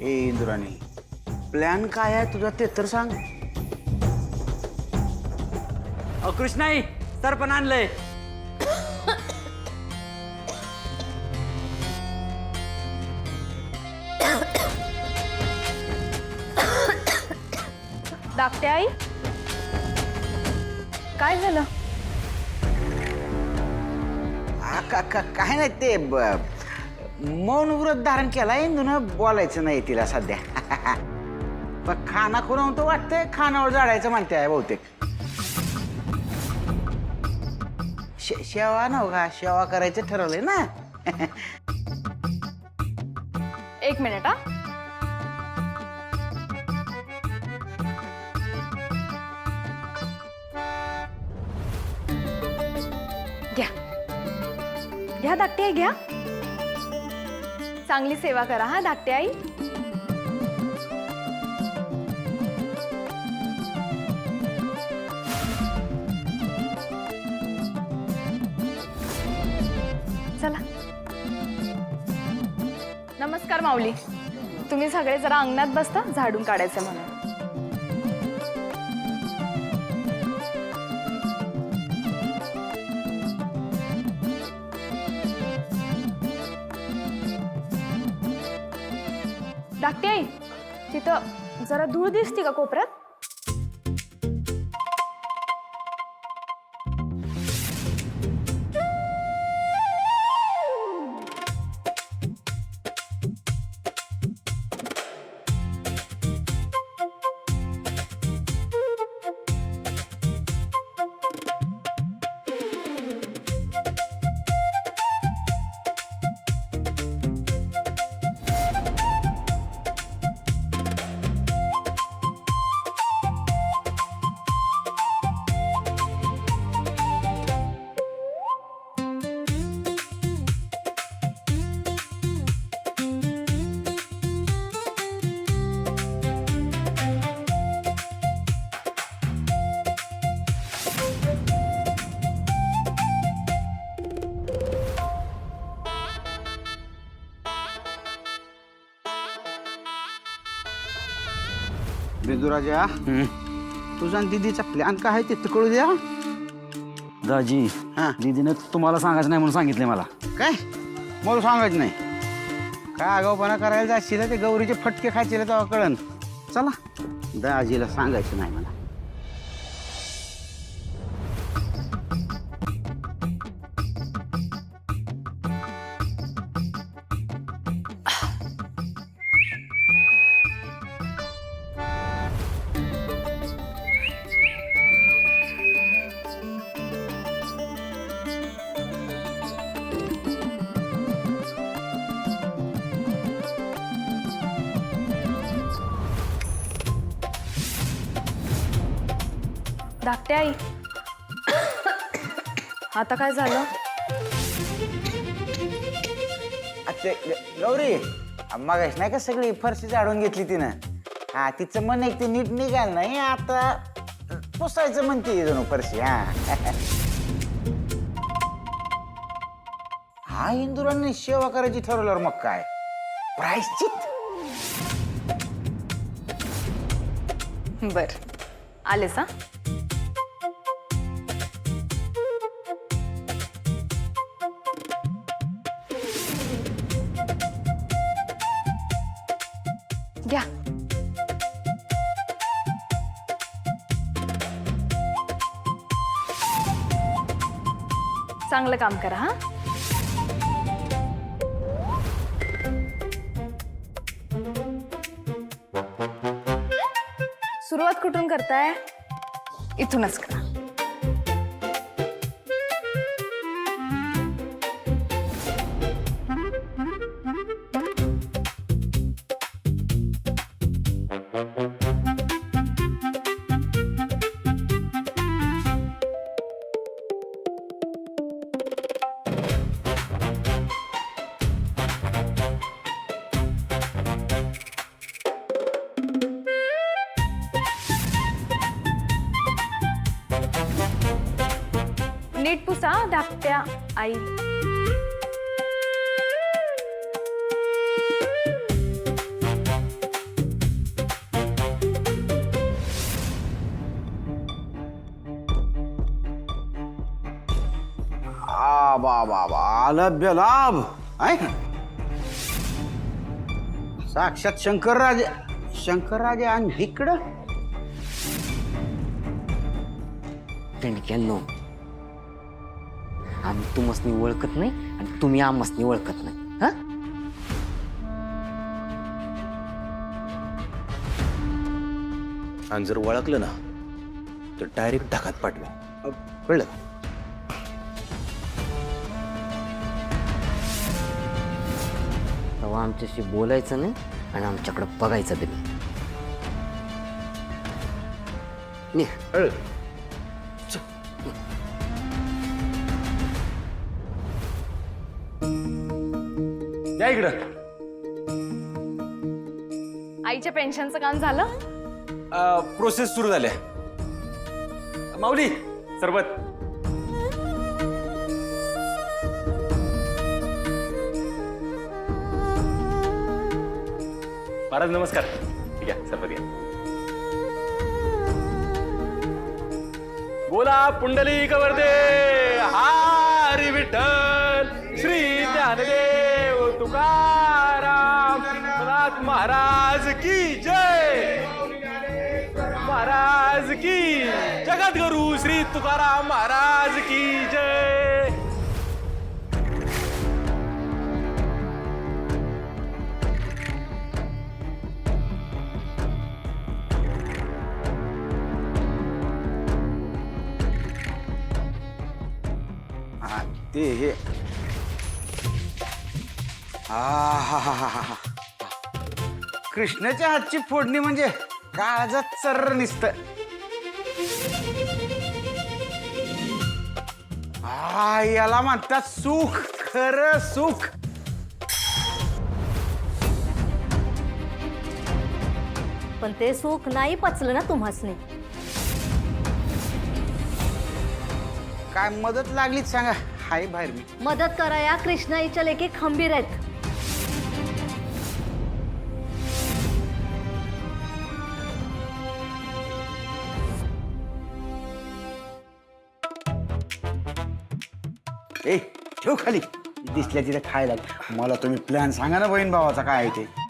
ए Indrani, plan काय आहे तुझा ते तर सांग. कृष्णाई सर पण आणलंय. धाकटे आई, काय झालं? काय नाही ते मौन व्रत धारण केला इंदून, बोलायचं नाही तिला सध्या. पण खाना खुरवून तो वाटतंय खानावर जाडायचं म्हणते आहे बहुतेक. शेवा नव का, शेवा करायचं ठरवलंय ना. एक मिनिट हा. घ्या घ्या धाकटे आई, घ्या. चांगली सेवा करा हा धाकटे आई. चला. नमस्कार माऊली. तुम्ही सगळे जरा अंगणात बसता, झाडून काढायचं म्हणून. धाकटे आई, तिथं जरा धूळ दिसते का कोपऱ्यात? बिंदुराजा, तुझा आणि दीदीचा प्लॅन काय आहे ते कळू द्या. दाजी, हा. दीदीने तुम्हाला सांगायचं नाही म्हणून सांगितलंय मला. काय मला सांगायचं नाही? काय आगाऊपणा करायला जाशील ते गौरीचे फटके खायचे तेव्हा कळन. चला, दाजीला सांगायचं नाही मला. धाकटे आई, आता काय झालं? ते गौरी मगाश नाही का सगळी फरशी झाडून घेतली तिनं. हा, तिचं मन एक ते नीट निघाल नाही, आता पुसायचं म्हणते जणू फरशी. हा इंदुरांनी सेवा करायची ठरवल्यावर मग काय प्रायश्चित. बर, आलेस हा. घ्या. चांगलं काम करा हा. सुरुवात कुठून करताय? इथूनच करा. नीट पुसा धाकट्या आई. बा बा बा आलं बेलाभ आहे साक्षात शंकरराजे आणि इकडं पेंडक्यांनो आम्ही तुमसनी ओळखत नाही आणि तुम्ही आमसनी ओळखत नाही हा आणि जर ओळखलं ना तर डायरेक्ट ढाकात पाठवे कळलं तेव्हा आमच्याशी बोलायचं नाही आणि आमच्याकडे बघायचं बी नाही निघ. कळलं या इकडं आईच्या पेन्शनचं काम झालं? प्रोसेस सुरू झाल्या माऊली सरबत महाराज नमस्कार ठीक आहे सरबत घ्या बोला पुंडलिक वरदे हरी विठ्ठल श्री ज्ञानदेव तुकाराम नाथ महाराज की जय महाराज की जगद्गुरु श्री तुकाराम महाराज की जय हा ते हे कृष्णाच्या हातची फोडणी म्हणजे काळजात चर्र निसत याला म्हणतात सुख खरं सुख पण ते सुख नाही पचलं ना तुम्हासने काय मदत लागलीच सांगा हाय बाहेर मी मदत करा या कृष्णाईच्या लेखी खंबीर आहेत ए ठेव खाली दिसल्या तिथे खायला मला तुम्ही प्लॅन सांगा ना बहीण भावाचा काय आहे ते